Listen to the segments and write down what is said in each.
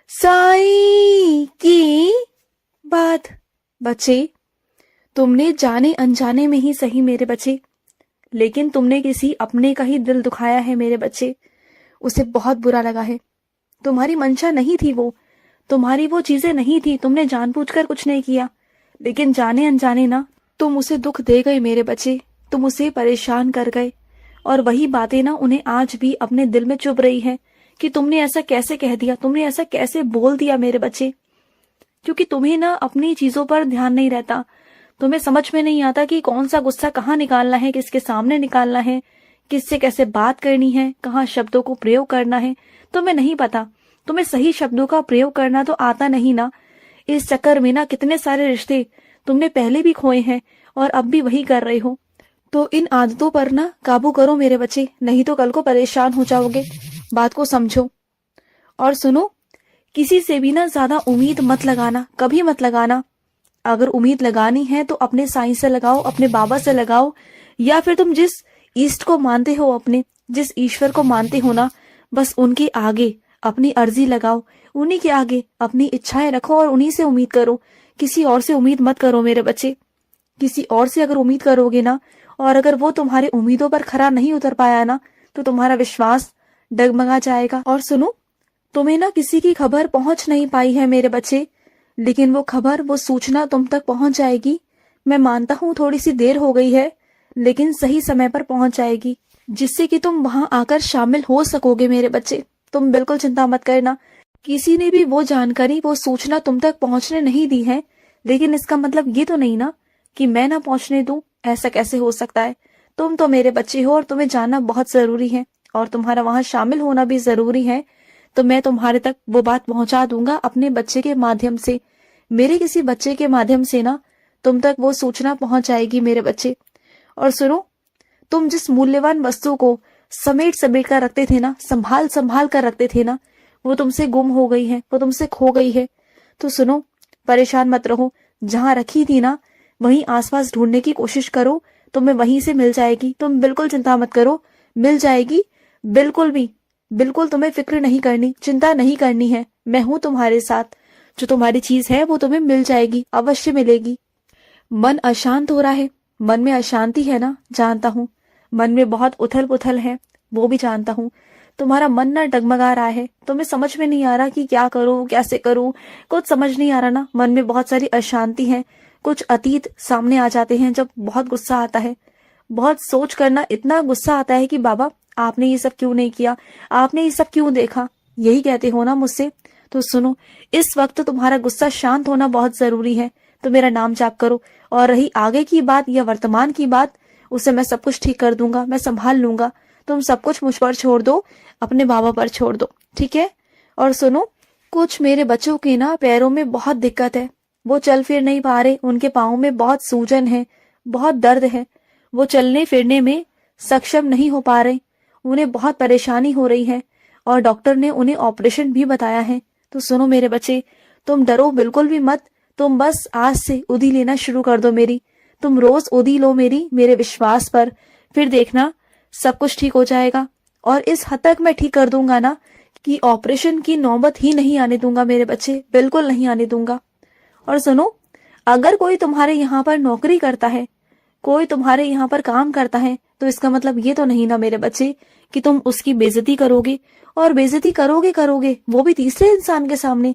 साईं की बात। बच्चे, तुमने जाने अनजाने में ही सही मेरे बच्चे, लेकिन तुमने किसी अपने का ही दिल दुखाया है मेरे बच्चे। उसे बहुत बुरा लगा है। तुम्हारी मंशा नहीं थी वो, तुम्हारी वो चीजें नहीं थी, तुमने जानबूझकर कुछ नहीं किया, लेकिन जाने अनजाने ना तुम उसे दुख दे गए मेरे बच्चे। तुम उसे परेशान कर गए, और वही बातें ना उन्हें आज भी अपने दिल में चुभ रही है कि तुमने ऐसा कैसे कह दिया, तुमने ऐसा कैसे बोल दिया मेरे बच्चे। क्योंकि तुम्हें ना अपनी चीजों पर ध्यान नहीं रहता, तुम्हें समझ में नहीं आता कि कौन सा गुस्सा कहाँ निकालना है, किसके सामने निकालना है, किससे कैसे बात करनी है, कहाँ शब्दों को प्रयोग करना है, तुम्हें नहीं पता। तुम्हें सही शब्दों का प्रयोग करना तो आता नहीं ना। इस चक्कर में ना कितने सारे रिश्ते तुमने पहले भी खोए हैं और अब भी वही कर रहे हो। तो इन आदतों पर ना काबू करो मेरे बच्चे, नहीं तो कल को परेशान हो जाओगे। बात को समझो और सुनो, किसी से भी ना ज्यादा उम्मीद मत लगाना, कभी मत लगाना। अगर उम्मीद लगानी है तो अपने साईं से लगाओ, अपने बाबा से लगाओ, या फिर तुम जिस ईष्ट को मानते हो, अपने जिस ईश्वर को मानते हो ना, बस उनके आगे अपनी अर्जी लगाओ, उन्हीं के आगे अपनी इच्छाएं रखो और उन्हीं से उम्मीद करो। किसी और से उम्मीद मत करो मेरे बच्चे। किसी और से अगर उम्मीद करोगे ना, और अगर वो तुम्हारे उम्मीदों पर खरा नहीं उतर पाया ना, तो तुम्हारा विश्वास डगमगा जाएगा। और सुनो, तुम्हें ना किसी की खबर पहुंच नहीं पाई है मेरे बच्चे, लेकिन वो खबर, वो सूचना तुम तक पहुंच जाएगी। मैं मानता हूँ थोड़ी सी देर हो गई है, लेकिन सही समय पर पहुंच जाएगी, जिससे कि तुम वहां आकर शामिल हो सकोगे मेरे बच्चे। तुम बिल्कुल चिंता मत करना। किसी ने भी वो जानकारी, वो सूचना तुम तक पहुंचने नहीं दी है, लेकिन इसका मतलब ये तो नहीं ना कि मैं ना पहुंचने दूं। ऐसा कैसे हो सकता है? तुम तो मेरे बच्चे हो और तुम्हें जानना बहुत जरूरी है, और तुम्हारा वहां शामिल होना भी जरूरी है। तो मैं तुम्हारे तक वो बात पहुंचा दूंगा अपने बच्चे के माध्यम से। मेरे किसी बच्चे के माध्यम से ना तुम तक वो सूचना पहुंच जाएगी मेरे बच्चे। और सुनो, तुम जिस मूल्यवान वस्तु को समेट समेट कर रखते थे ना, संभाल संभाल कर रखते थे ना, वो तुमसे गुम हो गई है, वो तुमसे खो गई है। तो सुनो, परेशान मत रहो। जहां रखी थी ना, वहीं आसपास ढूंढने की कोशिश करो, तुम्हें वहीं से मिल जाएगी। तुम बिल्कुल चिंता मत करो, मिल जाएगी। बिल्कुल भी, बिल्कुल तुम्हें फिक्र नहीं करनी, चिंता नहीं करनी है। मैं हूं तुम्हारे साथ। जो तुम्हारी चीज है वो तुम्हें मिल जाएगी, अवश्य मिलेगी। मन अशांत हो रहा है, मन में अशांति है ना, जानता हूँ। मन में बहुत उथल पुथल है, वो भी जानता हूँ। तुम्हारा मन ना डगमगा रहा है, तुम्हें समझ में नहीं आ रहा कि क्या करूं, कैसे करूं, कुछ समझ नहीं आ रहा ना। मन में बहुत सारी अशांति है, कुछ अतीत सामने आ जाते हैं जब बहुत गुस्सा आता है। बहुत सोच करना इतना गुस्सा आता है कि बाबा आपने ये सब क्यों नहीं किया, आपने ये सब क्यों देखा, यही कहते हो ना मुझसे। तो सुनो, इस वक्त तुम्हारा गुस्सा शांत होना बहुत जरूरी है। तो मेरा नाम जाप करो, और रही आगे की बात या वर्तमान की बात, उसे मैं सब कुछ ठीक कर दूंगा, मैं संभाल लूंगा। तुम सब कुछ मुझ पर छोड़ दो, अपने बाबा पर छोड़ दो, ठीक है? और सुनो, कुछ मेरे बच्चों के ना पैरों में बहुत दिक्कत है, वो चल फिर नहीं पा रहे, उनके पाँव में बहुत सूजन है, बहुत दर्द है, वो चलने फिरने में सक्षम नहीं हो पा रहे, उन्हें बहुत परेशानी हो रही है, और डॉक्टर ने उन्हें ऑपरेशन भी बताया है। तो सुनो मेरे बच्चे, तुम डरो बिल्कुल भी मत। तुम बस आज से उदी लेना शुरू कर दो मेरी। तुम रोज उदी लो मेरी, मेरे विश्वास पर, फिर देखना सब कुछ ठीक हो जाएगा। और इस हद तक मैं ठीक कर दूंगा ना कि ऑपरेशन की नौबत ही नहीं आने दूंगा मेरे बच्चे, बिल्कुल नहीं आने दूंगा। और सुनो, अगर कोई तुम्हारे यहाँ पर नौकरी करता है, कोई तुम्हारे यहाँ पर काम करता है, तो इसका मतलब ये तो नहीं ना मेरे बच्चे कि तुम उसकी बेइज्जती करोगे, और बेइज्जती करोगे करोगे वो भी तीसरे इंसान के सामने।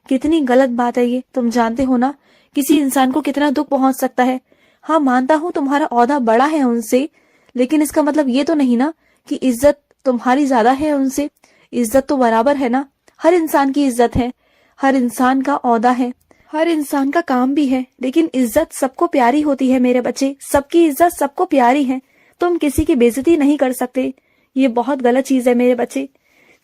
कितनी गलत बात है ये, तुम जानते हो ना किसी इंसान को कितना दुख पहुंच सकता है। हाँ, मानता हूँ तुम्हारा ओहदा बड़ा है उनसे, लेकिन इसका मतलब ये तो नहीं ना कि इज्जत तुम्हारी ज्यादा है उनसे। इज्जत तो बराबर है ना, हर इंसान की इज्जत है, हर इंसान का ओहदा है, हर इंसान का काम भी है, लेकिन इज्जत सबको प्यारी होती है मेरे बच्चे, सबकी इज्जत सबको प्यारी है। तुम किसी की बेइज्जती नहीं कर सकते, ये बहुत गलत चीज है मेरे बच्चे।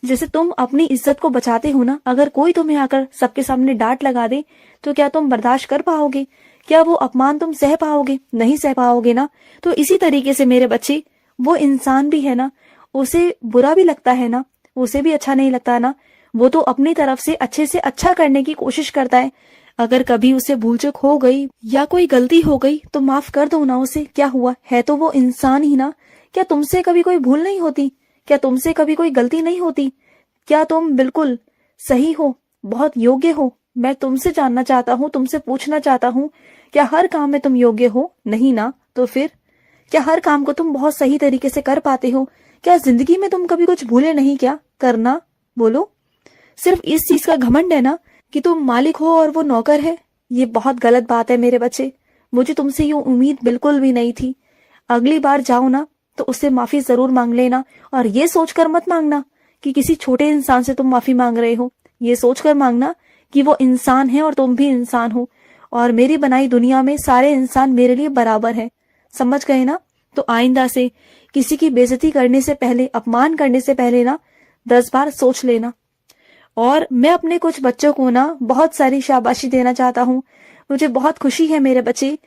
जैसे तुम अपनी इज्जत को बचाते हो ना, अगर कोई तुम्हें आकर सबके सामने डांट लगा दे, तो क्या तुम बर्दाश्त कर पाओगे? क्या वो अपमान तुम सह पाओगे? नहीं सह पाओगे ना। तो इसी तरीके से मेरे बच्चे, वो इंसान भी है ना, उसे बुरा भी लगता है ना, उसे भी अच्छा नहीं लगता ना। वो तो अपनी तरफ से अच्छे से अच्छा करने की कोशिश करता है। अगर कभी उसे भूल चूक हो गई या कोई गलती हो गई तो माफ कर दो ना उसे, क्या हुआ, है तो वो इंसान ही ना। क्या तुमसे कभी कोई भूल नहीं होती? क्या तुमसे कभी कोई गलती नहीं होती? क्या तुम बिल्कुल सही हो? बहुत योग्य हो? मैं तुमसे जानना चाहता हूँ, तुमसे पूछना चाहता हूँ, क्या हर काम में तुम योग्य हो? नहीं ना, तो फिर क्या हर काम को तुम बहुत सही तरीके से कर पाते हो? क्या जिंदगी में तुम कभी कुछ भूले नहीं क्या करना? बोलो। सिर्फ इस चीज का घमंड है ना कि तुम मालिक हो और वो नौकर है। ये बहुत गलत बात है मेरे बच्चे। मुझे तुमसे यूं उम्मीद बिल्कुल भी नहीं थी। अगली बार जाओ ना तो उससे माफी जरूर मांग लेना, और ये सोचकर मत मांगना कि किसी छोटे इंसान से तुम माफी मांग रहे हो। ये सोचकर मांगना कि वो इंसान है और तुम भी इंसान हो, और मेरी बनाई दुनिया में सारे इंसान मेरे लिए बराबर हैं। समझ गए ना? तो आइंदा से किसी की बेइज्जती करने से पहले, अपमान करने से पहले ना 10 बार सोच लेना। और मैं अपने कुछ बच्चों को ना बहुत सारी शाबाशी देना चाहता हूँ। मुझे बहुत खुशी है मेरे बच्चे।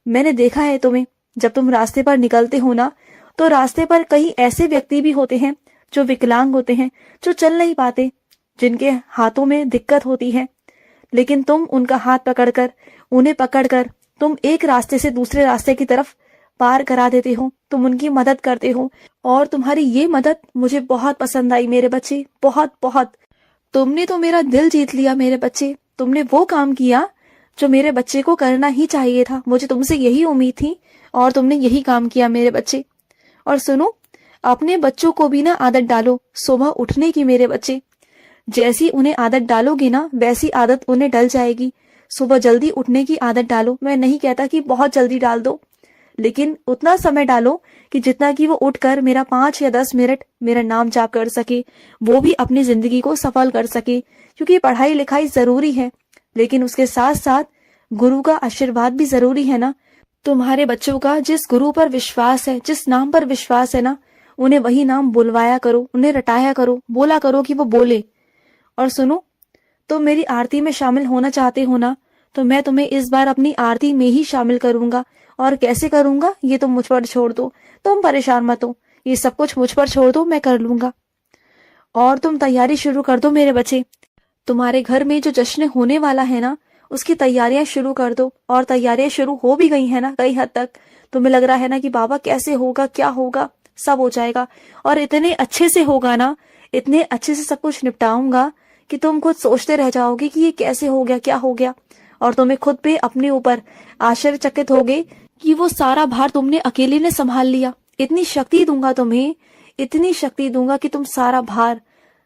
मैंने देखा है तुम्हें, जब तुम रास्ते पर निकलते हो ना, तो रास्ते पर कई ऐसे व्यक्ति भी होते हैं जो विकलांग होते हैं, जो चल नहीं पाते, जिनके हाथों में दिक्कत होती है, लेकिन तुम उनका हाथ पकड़कर, उन्हें पकड़कर तुम एक रास्ते से दूसरे रास्ते की तरफ पार करा देते हो। तुम उनकी मदद करते हो, और तुम्हारी ये मदद मुझे बहुत पसंद आई मेरे बच्चे, बहुत बहुत। तुमने तो मेरा दिल जीत लिया मेरे बच्चे। तुमने वो काम किया जो मेरे बच्चे को करना ही चाहिए था। मुझे तुमसे यही उम्मीद थी, और तुमने यही काम किया मेरे बच्चे। और सुनो, अपने बच्चों को भी ना आदत डालो सुबह उठने की मेरे बच्चे। जैसी उन्हें आदत डालोगे ना, वैसी आदत उन्हें डल जाएगी। सुबह जल्दी उठने की आदत डालो। मैं नहीं कहता कि बहुत जल्दी डाल दो, लेकिन उतना समय डालो कि जितना कि वो उठकर मेरा 5 या 10 मिनट मेरा नाम जाप कर सके, वो भी अपनी जिंदगी को सफल कर सके। क्योंकि पढ़ाई लिखाई जरूरी है, लेकिन उसके साथ साथ गुरु का आशीर्वाद भी जरूरी है ना। तुम्हारे बच्चों का जिस गुरु पर विश्वास है, जिस नाम पर विश्वास है ना, उन्हें वही नाम बुलवाया करो, उन्हें रटाया करो, बोला करो कि वो बोले। और सुनो, तुम मेरी आरती में शामिल होना चाहते हो ना, तो मैं तुम्हें इस बार अपनी आरती में ही शामिल करूंगा। और कैसे करूंगा ये तुम मुझ पर छोड़ दो, तुम परेशान मत हो, ये सब कुछ मुझ पर छोड़ दो, मैं कर लूंगा। और तुम तैयारी शुरू कर दो मेरे बच्चे। तुम्हारे घर में जो जश्न होने वाला है ना, उसकी तैयारियां शुरू कर दो। और तैयारियां शुरू हो भी गई है ना कई हद तक। तुम्हें लग रहा है ना कि बाबा कैसे होगा, क्या होगा? सब हो जाएगा, और इतने अच्छे से होगा ना, इतने अच्छे से सब कुछ निपटाऊंगा कि तुम खुद सोचते रह जाओगे कि ये कैसे हो गया, क्या हो गया। और तुम्हें खुद पे, अपने ऊपर आश्चर्यचकित होगे कि वो सारा भार तुमने अकेले ने संभाल लिया। इतनी शक्ति दूंगा तुम्हें, इतनी शक्ति दूंगा कि तुम सारा भार,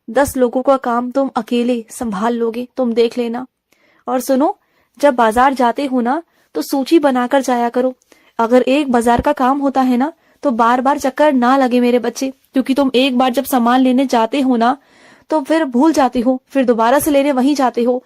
10 लोगों का काम तुम अकेले संभाल लोगे, तुम देख लेना। और सुनो, जब बाजार जाते हो ना, तो सूची बनाकर जाया करो। अगर एक बाजार का काम होता है ना, तो बार बार चक्कर ना लगे मेरे बच्चे। क्योंकि तुम एक बार जब सामान लेने जाते हो ना, तो फिर भूल जाते हो, फिर दोबारा से लेने वहीं जाते हो,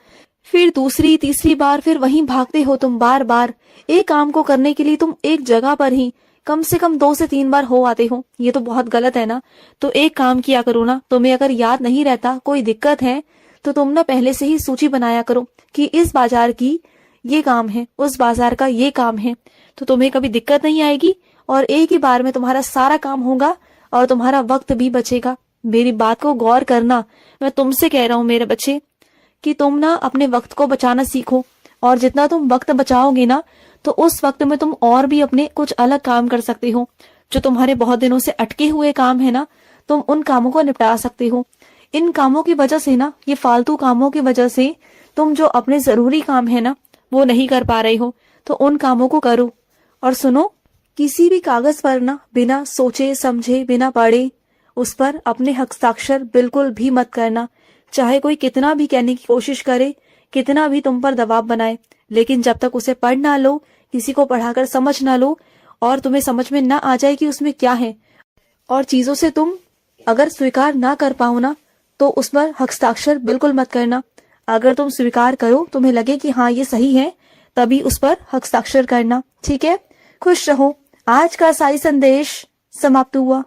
फिर दूसरी तीसरी बार फिर वहीं भागते हो तुम बार बार। एक काम को करने के लिए तुम एक जगह पर ही कम से कम 2 से 3 बार हो आते हो। ये तो बहुत गलत है ना। तो एक काम किया करो ना, तुम्हें अगर याद नहीं रहता, कोई दिक्कत है, तो तुम ना पहले से ही सूची बनाया करो कि इस बाजार की ये काम है, उस बाजार का ये काम है। तो तुम्हें कभी दिक्कत नहीं आएगी, और एक ही बार में तुम्हारा सारा काम होगा, और तुम्हारा वक्त भी बचेगा। मेरी बात को गौर करना, मैं तुमसे कह रहा हूँ मेरे बच्चे, कि तुम ना अपने वक्त को बचाना सीखो। और जितना तुम वक्त बचाओगे ना, तो उस वक्त में तुम और भी अपने कुछ अलग काम कर सकते हो। जो तुम्हारे बहुत दिनों से अटके हुए काम है ना, तुम उन कामों को निपटा सकते हो। इन कामों की वजह से ना, ये फालतू कामों की वजह से तुम जो अपने जरूरी काम है ना, वो नहीं कर पा रहे हो, तो उन कामों को करो। और सुनो, किसी भी कागज पर ना बिना सोचे समझे, बिना पढ़े उस पर अपने हस्ताक्षर बिल्कुल भी मत करना। चाहे कोई कितना भी कहने की कोशिश करे, कितना भी तुम पर दबाव बनाए, लेकिन जब तक उसे पढ़ ना लो, किसी को पढ़ाकर समझ ना लो, और तुम्हें समझ में ना आ जाए कि उसमें क्या है, और चीजों से तुम अगर स्वीकार ना कर पाओ ना, तो उस पर हस्ताक्षर बिल्कुल मत करना। अगर तुम स्वीकार करो, तुम्हें लगे कि हाँ ये सही है, तभी उस पर हस्ताक्षर करना। ठीक है? खुश रहो। आज का साई संदेश समाप्त हुआ।